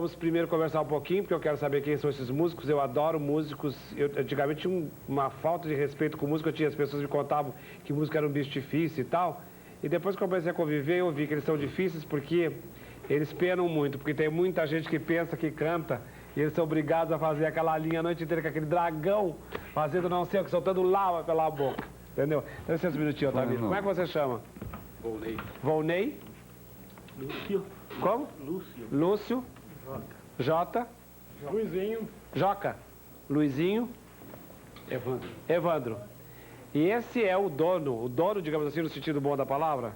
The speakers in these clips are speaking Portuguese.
Vamos primeiro conversar um pouquinho, porque eu quero saber quem são esses músicos. Eu adoro músicos. Eu antigamente tinha uma falta de respeito com música. As pessoas me contavam que música era um bicho difícil e tal. E depois que eu comecei a conviver, eu vi que eles são difíceis porque eles penam muito. Porque tem muita gente que pensa, que canta, e eles são obrigados a fazer aquela linha a noite inteira com aquele dragão, fazendo não sei o que, soltando lava pela boca. Entendeu? Dá licença um minutinho, Otamiro. Como é que você chama? Volney. Volney? Lúcio. Como? Lúcio. Lúcio. Jota. Luizinho. Joca. Luizinho. Evandro. Evandro. E esse é o dono, digamos assim, no sentido bom da palavra?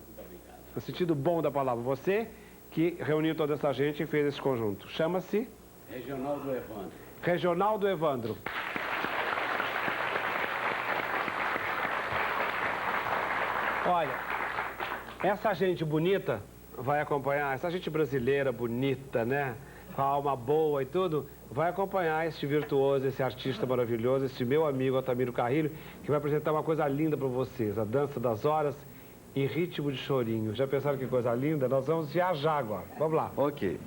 No sentido bom da palavra. Você que reuniu toda essa gente e fez esse conjunto. Chama-se? Regionaldo Evandro. Regionaldo Evandro. Olha, essa gente bonita vai acompanhar, essa gente brasileira bonita, né? Com a alma boa e tudo, vai acompanhar esse virtuoso, esse artista maravilhoso, esse meu amigo Otamiro Carrilho, que vai apresentar uma coisa linda para vocês, a Dança das Horas em ritmo de chorinho. Já pensaram que coisa linda? Nós vamos viajar agora. Vamos lá. Ok.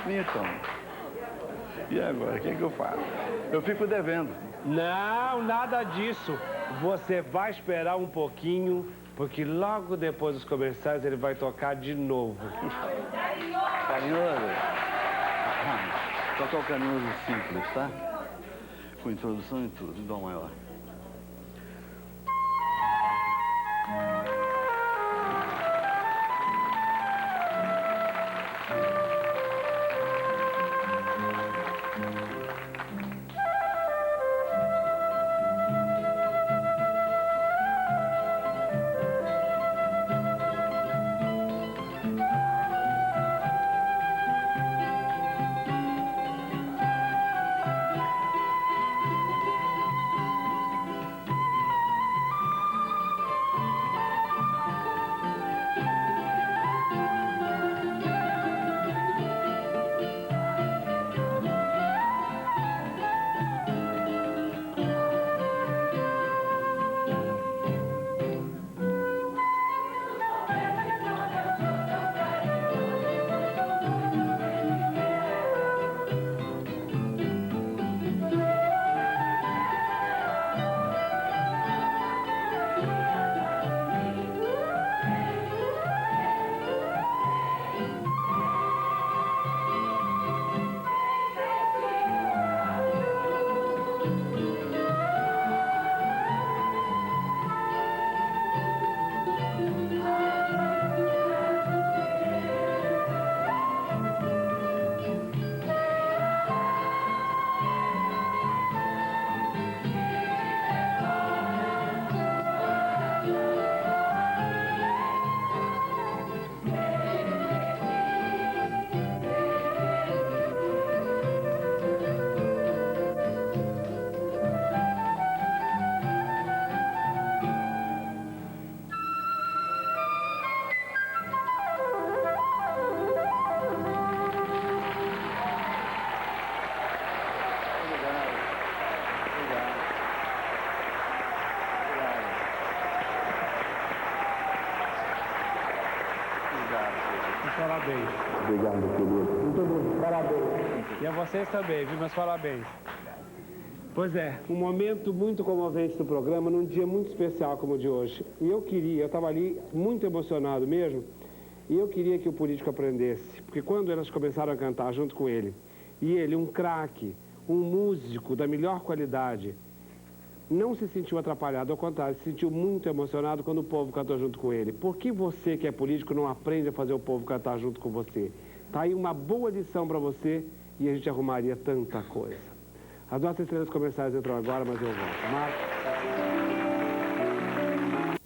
Então, e agora, o que eu faço? Eu fico devendo. Não, nada disso. Você vai esperar um pouquinho, porque logo depois dos comerciais ele vai tocar de novo. Carinhoso? Tocar o carinhoso simples, tá? Com introdução e tudo, em dó maior. Parabéns. Obrigado, querido. Muito bom, parabéns. E a vocês também, viu? Meus parabéns. Pois é, um momento muito comovente do programa, num dia muito especial como o de hoje. E eu estava ali muito emocionado mesmo, e eu queria que o político aprendesse, porque quando elas começaram a cantar junto com ele, e ele, um craque, um músico da melhor qualidade, não se sentiu atrapalhado, ao contrário, se sentiu muito emocionado quando o povo cantou junto com ele. Por que você, que é político, não aprende a fazer o povo cantar junto com você? Tá aí uma boa lição para você e a gente arrumaria tanta coisa. As nossas estrelas comerciais entram agora, mas eu volto. Marcos.